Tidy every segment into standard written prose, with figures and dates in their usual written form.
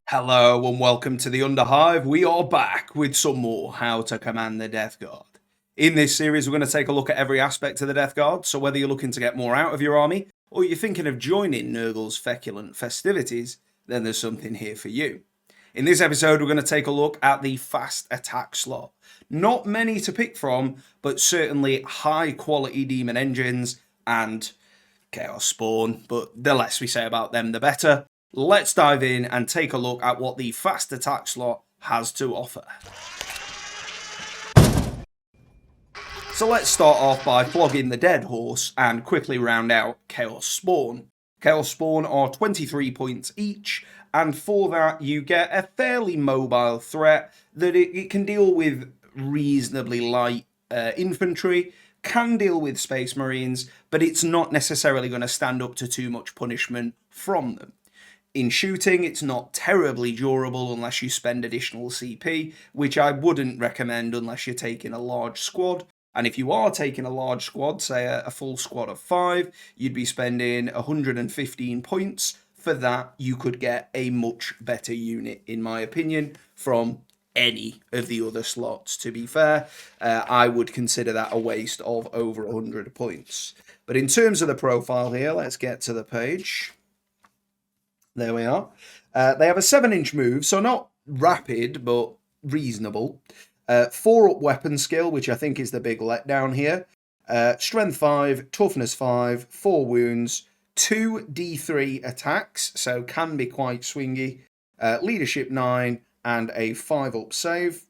Hello and welcome to the Underhive. We are back with some more How to Command the Death Guard. In this series, we're going to take a look at every aspect of the Death Guard, so whether you're looking to get more out of your army, or you're thinking of joining Nurgle's feculent festivities, then there's something here for you. In this episode, we're going to take a look at the fast attack slot. Not many to pick from, but certainly high quality Daemon Engines and Chaos Spawn, but the less we say about them, the better. Let's dive in and take a look at what the fast attack slot has to offer. So let's start off by flogging the dead horse and quickly round out Chaos Spawn. Chaos Spawn are 23 points each, and for that you get a fairly mobile threat that it can deal with reasonably light infantry, can deal with Space Marines, but it's not necessarily going to stand up to too much punishment from them. In shooting, it's not terribly durable unless you spend additional CP, which I wouldn't recommend unless you're taking a large squad. And if you are taking a large squad, say a full squad of 5, you'd be spending 115 points. For that, you could get a much better unit, in my opinion, from any of the other slots. To be fair, I would consider that a waste of over 100 points. But in terms of the profile here, let's get to the page. There we are. They have a 7-inch move, so not rapid, but reasonable. 4-up weapon skill, which I think is the big letdown here. Strength 5, toughness 5, 4 wounds, 2 D3 attacks, so can be quite swingy. Leadership 9, and a 5-up save.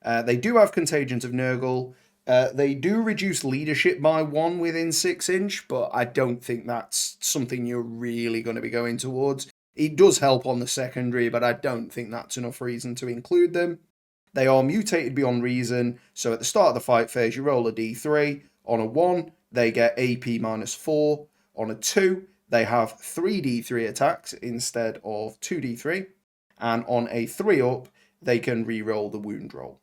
They do have Contagions of Nurgle. They do reduce leadership by 1 within 6-inch, but I don't think that's something you're really going to be going towards. It does help on the secondary, but I don't think that's enough reason to include them. They are mutated beyond reason, so at the start of the fight phase, you roll a d3. On a 1, they get AP -4. On a 2, they have 3d3 attacks instead of 2d3. And on a 3-up, they can re-roll the wound roll.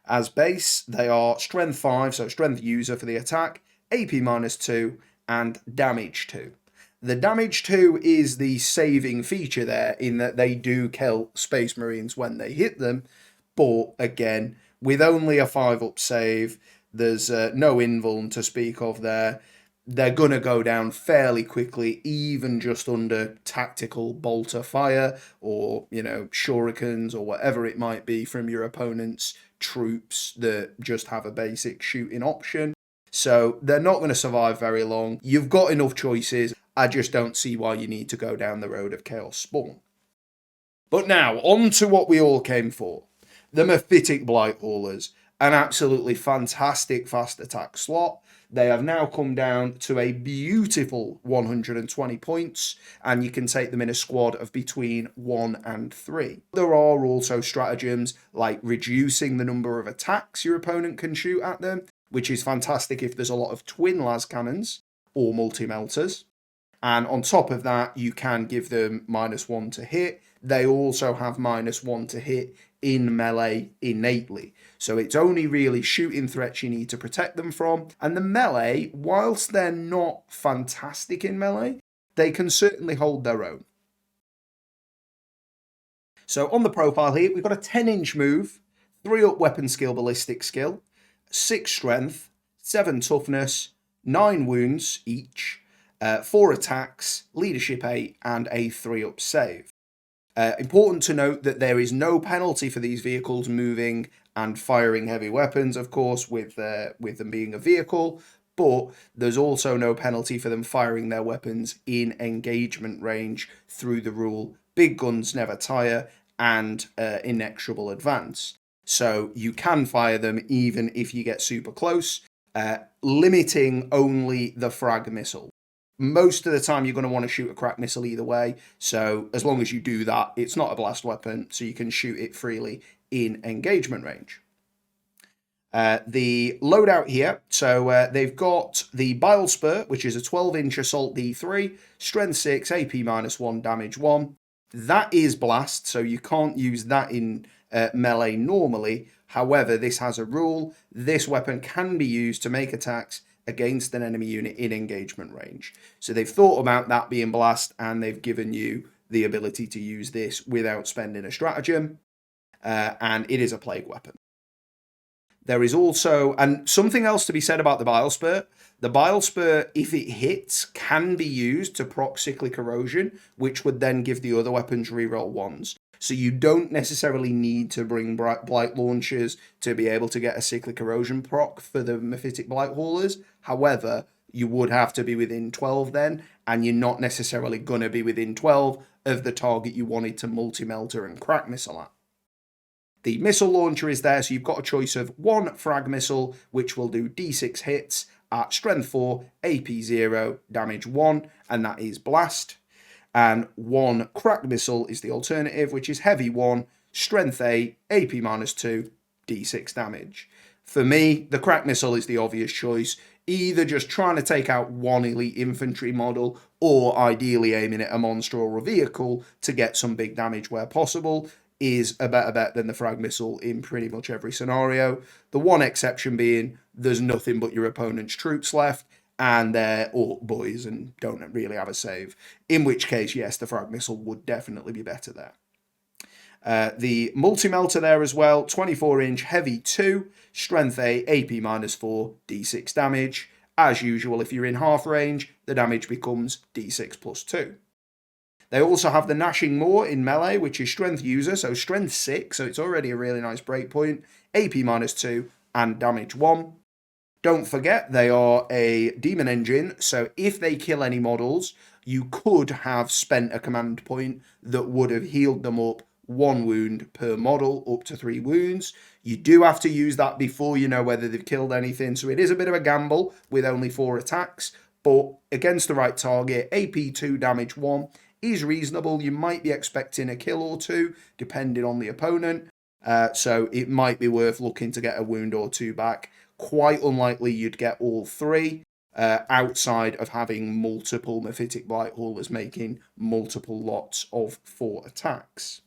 As base, they are Strength 5, so Strength user for the attack, AP -2, and Damage 2. The Damage 2 is the saving feature there, in that they do kill Space Marines when they hit them, but again, with only a 5-up save, there's no invuln to speak of there. They're going to go down fairly quickly, even just under tactical bolter fire or, shurikens or whatever it might be from your opponent's troops that just have a basic shooting option. So they're not going to survive very long. You've got enough choices. I just don't see why you need to go down the road of Chaos Spawn. But now, on to what we all came for. The Mephitic Blight Haulers. An absolutely fantastic fast attack slot. They have now come down to a beautiful 120 points, and you can take them in a squad of between 1 and 3. There are also stratagems like reducing the number of attacks your opponent can shoot at them, which is fantastic if there's a lot of twin las cannons or multi-melters. And on top of that, you can give them -1 to hit. They also have -1 to hit in melee innately. So it's only really shooting threats you need to protect them from. And the melee, whilst they're not fantastic in melee, they can certainly hold their own. So on the profile here, we've got a 10-inch move, 3-up weapon skill, ballistic skill, 6 strength, 7 toughness, 9 wounds each, 4 attacks, leadership 8, and a 3-up save. Important to note that there is no penalty for these vehicles moving and firing heavy weapons, of course, with them being a vehicle, but there's also no penalty for them firing their weapons in engagement range through the rule Big Guns Never Tire and Inexorable Advance. So you can fire them even if you get super close, limiting only the frag missile. Most of the time you're going to want to shoot a crack missile either way, so as long as you do that, it's not a blast weapon, so you can shoot it freely in engagement range. The loadout here, so they've got the Bile Spurt, which is a 12-inch assault D3, strength 6, AP -1, damage 1. That is blast, so you can't use that in melee normally. However, this has a rule. This weapon can be used to make attacks against an enemy unit in engagement range. So they've thought about that being blast, and they've given you the ability to use this without spending a stratagem, and it is a plague weapon. There is also, and something else to be said about the Bile Spurt. The Bile Spurt, if it hits, can be used to proc cyclic erosion, which would then give the other weapons reroll 1s. So you don't necessarily need to bring Blight launchers to be able to get a cyclic erosion proc for the Mephitic Blight haulers. However, you would have to be within 12 then, and you're not necessarily going to be within 12 of the target you wanted to multi-melter and crack missile at. The missile launcher is there, so you've got a choice of one frag missile, which will do d6 hits at strength 4, AP 0, damage 1, and that is blast. And one crack missile is the alternative, which is heavy 1, strength 8, AP -2, d6 damage. For me, the crack missile is the obvious choice, either just trying to take out one elite infantry model, or ideally aiming at a monster or a vehicle to get some big damage where possible, is a better bet than the frag missile in pretty much every scenario. The one exception being there's nothing but your opponent's troops left, and they're orc boys and don't really have a save. In which case, yes, the frag missile would definitely be better there. The multi-melter there as well, 24-inch, heavy 2, strength 8, AP -4, d6 damage. As usual, if you're in half range, the damage becomes d6 + 2. They also have the Gnashing Maw in melee, which is strength user, so strength 6, so it's already a really nice breakpoint, AP -2, and damage 1. Don't forget, they are a Daemon Engine, so if they kill any models, you could have spent a command point that would have healed them up 1 wound per model, up to 3 wounds. You do have to use that before you know whether they've killed anything, so it is a bit of a gamble with only 4 attacks, but against the right target, AP 2, damage 1, is reasonable. You might be expecting a kill or 2, depending on the opponent, so it might be worth looking to get a wound or 2 back. Quite unlikely you'd get all 3, outside of having multiple Mephitic Blight haulers making multiple lots of 4 attacks.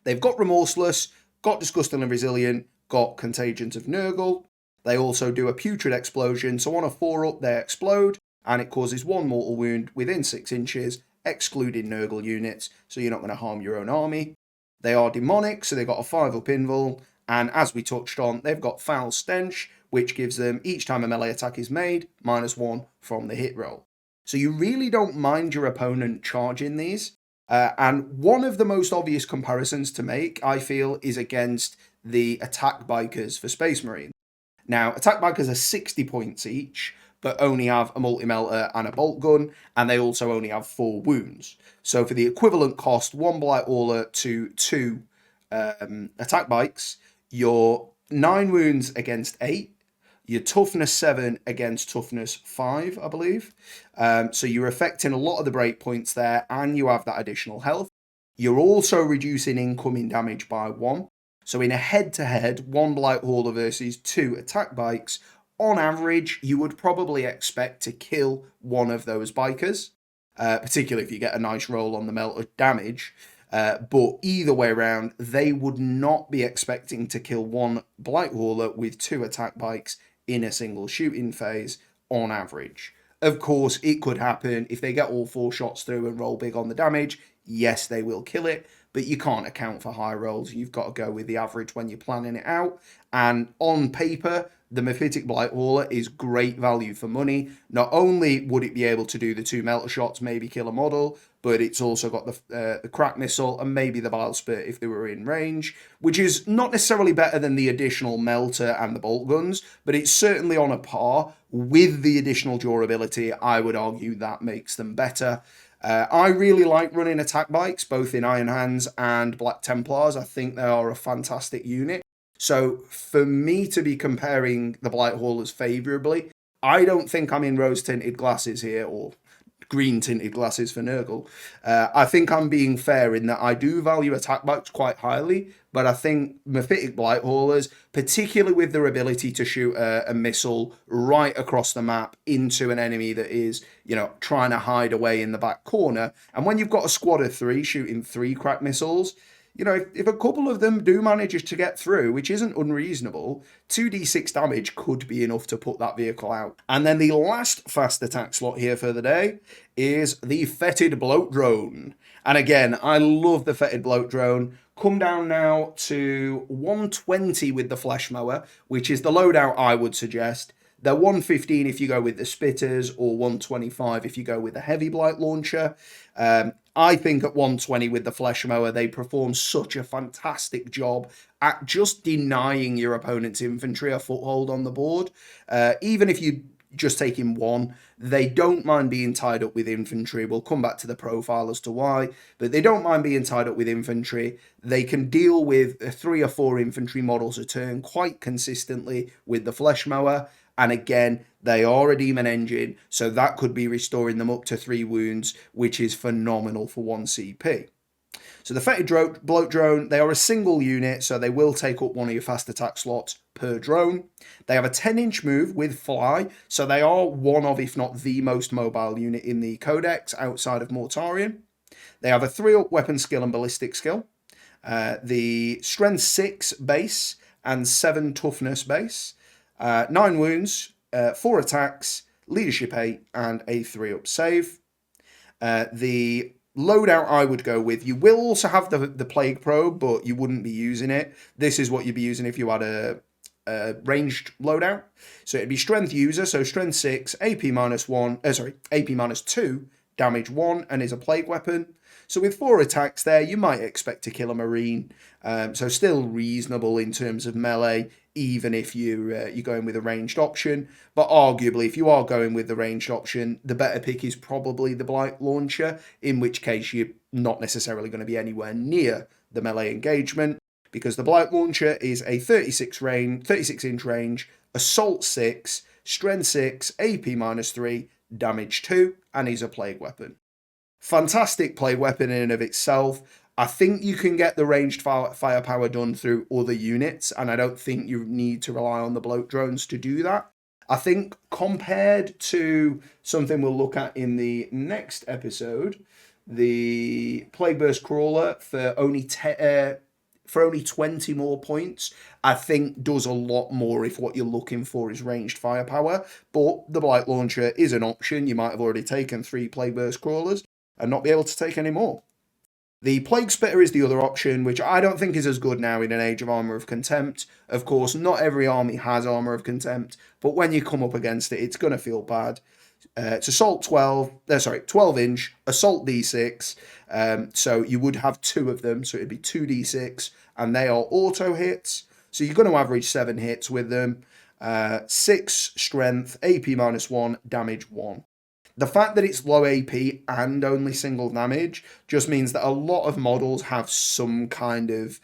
They've got Remorseless, got Disgusting and Resilient, got Contagions of Nurgle. They also do a Putrid Explosion, so on a 4-up they explode, and it causes 1 mortal wound within 6 inches, excluding Nurgle units, so you're not going to harm your own army. They are demonic, so they've got a 5-up invul, and as we touched on, they've got Foul Stench, which gives them, each time a melee attack is made, -1 from the hit roll. So you really don't mind your opponent charging these, and one of the most obvious comparisons to make, I feel, is against the Attack Bikers for Space Marine. Now, Attack Bikers are 60 points each, but only have a multi-melter and a bolt gun, and they also only have 4 wounds. So for the equivalent cost, 1 Blight Hauler to 2 attack bikes, you're 9 wounds against 8, your toughness 7 against toughness 5, I believe. So you're affecting a lot of the breakpoints there, and you have that additional health. You're also reducing incoming damage by 1. So in a head-to-head, 1 Blight Hauler versus 2 attack bikes, on average, you would probably expect to kill one of those bikers, particularly if you get a nice roll on the melter damage. But either way around, they would not be expecting to kill 1 Blight Hauler with 2 attack bikes in a single shooting phase on average. Of course, it could happen if they get all 4 shots through and roll big on the damage. Yes, they will kill it, but you can't account for high rolls. You've got to go with the average when you're planning it out. And on paper, the Mephitic Blight Hauler is great value for money. Not only would it be able to do the 2 melter shots, maybe kill a model, but it's also got the crack missile and maybe the Bile Spurt if they were in range, which is not necessarily better than the additional melter and the bolt guns, but it's certainly on a par with the additional durability. I would argue that makes them better. I really like running attack bikes, both in Iron Hands and Black Templars. I think they are a fantastic unit. So for me to be comparing the Blight Haulers favourably, I don't think I'm in rose-tinted glasses here, or green-tinted glasses for Nurgle. I think I'm being fair in that I do value attack bikes quite highly, but I think Mephitic Blight Haulers, particularly with their ability to shoot a missile right across the map into an enemy that is, trying to hide away in the back corner, and when you've got a squad of 3 shooting 3 crack missiles, You know, if a couple of them do manage to get through, which isn't unreasonable, 2d6 damage could be enough to put that vehicle out. And then the last fast attack slot here for the day is the Fetid Bloat Drone. And again, I love the Fetid Bloat Drone. Come down now to 120 with the Flesh Mower, which is the loadout I would suggest. They're 115 if you go with the Spitters, or 125 if you go with the Heavy Blight Launcher. I think at 120 with the Flesh Mower, they perform such a fantastic job at just denying your opponent's infantry a foothold on the board. Even if you just take in one, they don't mind being tied up with infantry. We'll come back to the profile as to why, but they don't mind being tied up with infantry. They can deal with 3 or 4 infantry models a turn quite consistently with the Flesh Mower. And again, they are a Daemon Engine, so that could be restoring them up to 3 wounds, which is phenomenal for 1 CP. So the Fetid Bloat Drone, they are a single unit, so they will take up one of your fast attack slots per drone. They have a 10-inch move with fly, so they are one of, if not the most mobile unit in the Codex outside of Mortarion. They have a 3-up weapon skill and ballistic skill, the strength 6 base and 7 toughness base, 9 wounds, 4 attacks, leadership 8, and a 3-up save. The loadout I would go with, you will also have the Plague Probe, but you wouldn't be using it. This is what you'd be using if you had a ranged loadout. So it'd be Strength User, so Strength 6, AP minus 2, damage 1, and is a Plague Weapon. So with 4 attacks there, you might expect to kill a Marine. So still reasonable in terms of melee, even if you're going with a ranged option. But arguably, if you are going with the ranged option, the better pick is probably the Blight Launcher, in which case you're not necessarily going to be anywhere near the melee engagement, because the Blight Launcher is a 36-inch range, Assault 6, Strength 6, AP minus 3, damage 2, and is a Plague Weapon. Fantastic Plague Weapon in and of itself. I think you can get the ranged firepower done through other units, and I don't think you need to rely on the bloat drones to do that. I think compared to something we'll look at in the next episode, the Plague Burst Crawler for only 20 more points, I think does a lot more if what you're looking for is ranged firepower. But the Blight Launcher is an option. You might have already taken 3 Plague Burst Crawlers and not be able to take any more. The Plague Spitter is the other option, which I don't think is as good now in an Age of Armour of Contempt. Of course, not every army has Armour of Contempt, but when you come up against it, it's going to feel bad. It's Assault 12-inch, Assault D6, so you would have 2 of them, so it'd be 2d6, and they are auto hits, so you're going to average 7 hits with them, 6 strength, AP minus 1, damage 1. The fact that it's low AP and only single damage just means that a lot of models have some kind of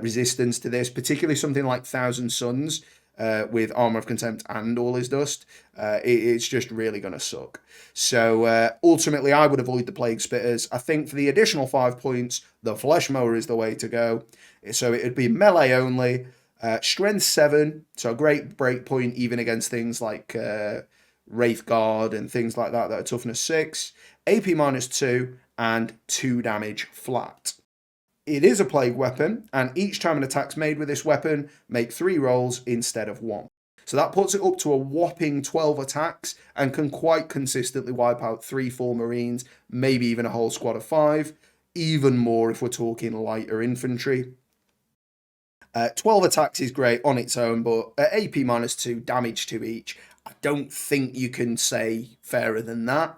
resistance to this, particularly something like Thousand Suns with Armour of Contempt and All Is Dust. It's just really going to suck. So ultimately, I would avoid the Plague Spitters. I think for the additional 5 points, the Flesh Mower is the way to go. So it would be melee only, strength 7, so a great break point even against things like Wraithguard and things like that are toughness 6, AP minus 2, and 2 damage flat. It is a Plague Weapon, and each time an attack's made with this weapon, make 3 rolls instead of 1. So that puts it up to a whopping 12 attacks, and can quite consistently wipe out 3-4 Marines, maybe even a whole squad of 5, even more if we're talking lighter infantry. 12 attacks is great on its own, but at AP minus 2, damage 2 each, I don't think you can say fairer than that.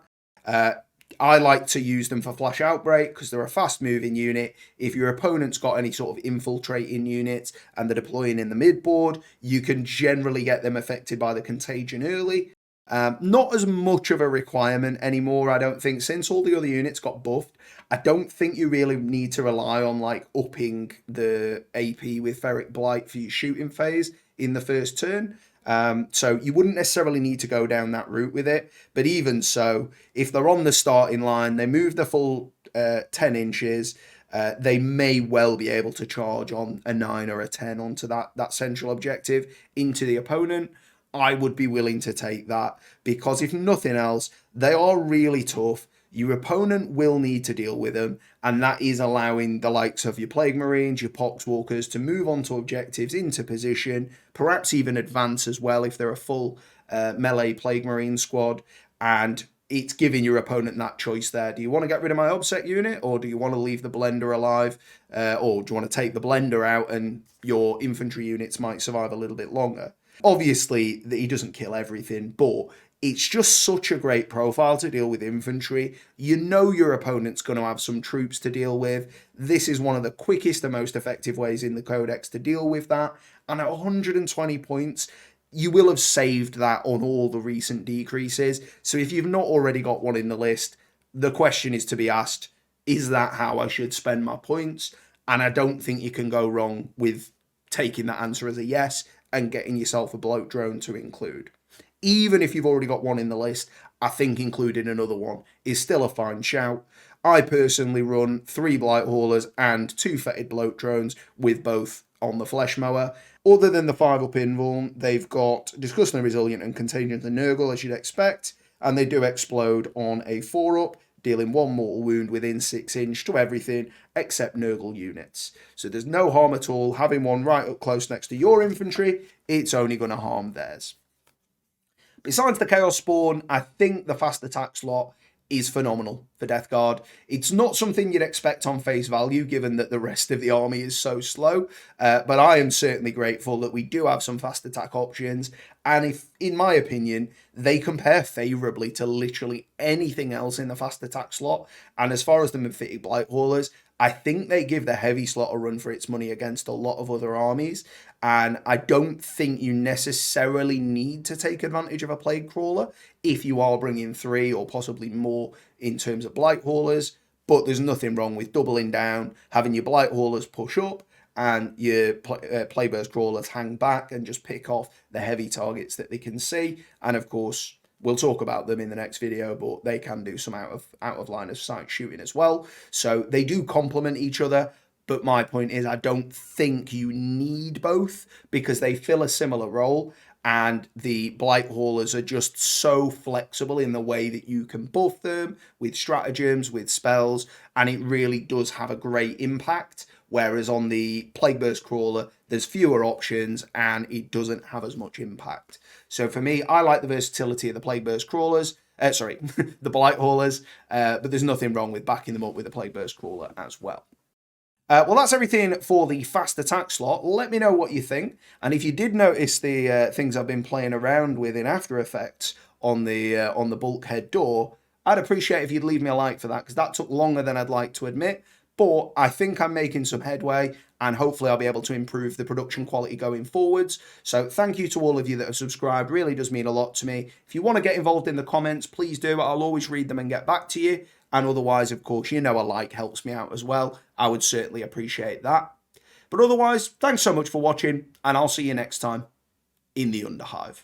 I like to use them for Flash Outbreak because they're a fast-moving unit. If your opponent's got any sort of infiltrating units and they're deploying in the mid-board, you can generally get them affected by the contagion early. Not as much of a requirement anymore, I don't think, since all the other units got buffed. I don't think you really need to rely on like upping the AP with Ferric Blight for your shooting phase in the first turn. So you wouldn't necessarily need to go down that route with it. But even so, if they're on the starting line, they move the full 10 inches, they may well be able to charge on a 9 or a 10 onto that central objective into the opponent. I would be willing to take that because if nothing else, they are really tough. your opponent will need to deal with them, and that is allowing the likes of your Plague Marines, your Poxwalkers to move on to objectives into position, perhaps even advance as well if they're a full melee Plague Marine squad, and it's giving your opponent that choice there. Do you want to get rid of my Obsec unit, or do you want to leave the Blender alive, or do you want to take the Blender out and your infantry units might survive a little bit longer? Obviously, he doesn't kill everything, but it's just such a great profile to deal with infantry. You know your opponent's going to have some troops to deal with. This is one of the quickest and most effective ways in the Codex to deal with that. And at 120 points, you will have saved that on all the recent decreases. So if you've not already got one in the list, the question is to be asked, is that how I should spend my points? And I don't think you can go wrong with taking that answer as a yes and getting yourself a bloat drone to include. Even if you've already got one in the list, I think including another one is still a fine shout. I personally run 3 Blight Haulers and 2 Fetid Bloat Drones with both on the Flesh Mower. Other than the 5-up invuln, they've got Disgustingly Resilient and Contagion to Nurgle, as you'd expect, and they do explode on a 4-up, dealing 1 mortal wound within 6 inch to everything except Nurgle units. So there's no harm at all having one right up close next to your infantry, it's only going to harm theirs. Besides the Chaos Spawn, I think the fast attack slot is phenomenal for Death Guard. It's not something you'd expect on face value, given that the rest of the army is so slow, but I am certainly grateful that we do have some fast attack options, and if, in my opinion, they compare favourably to literally anything else in the fast attack slot, and as far as the Mephitic Blight Haulers, I think they give the heavy slot a run for its money against a lot of other armies, and I don't think you necessarily need to take advantage of a Plague Crawler if you are bringing 3 or possibly more in terms of Blight Haulers, but there's nothing wrong with doubling down, having your Blight Haulers push up, and your Plagueburst Crawlers hang back and just pick off the heavy targets that they can see, and of course, we'll talk about them in the next video, but they can do some out of line of sight shooting as well. So they do complement each other, but my point is I don't think you need both because they fill a similar role, and the Blight Haulers are just so flexible in the way that you can buff them with stratagems, with spells, and it really does have a great impact. Whereas on the Plagueburst Crawler, there's fewer options and it doesn't have as much impact. So for me, I like the versatility of the Plagueburst Crawlers, the Blight Haulers, but there's nothing wrong with backing them up with the Plagueburst Crawler as well. Well, that's everything for the fast attack slot. Let me know what you think. And if you did notice the things I've been playing around with in After Effects on the bulkhead door, I'd appreciate if you'd leave me a like for that, because that took longer than I'd like to admit. But I think I'm making some headway, and hopefully I'll be able to improve the production quality going forwards. So thank you to all of you that have subscribed. Really does mean a lot to me. If you want to get involved in the comments, please do. I'll always read them and get back to you. And otherwise, of course, you know a like helps me out as well. I would certainly appreciate that. But otherwise, thanks so much for watching, and I'll see you next time in the Underhive.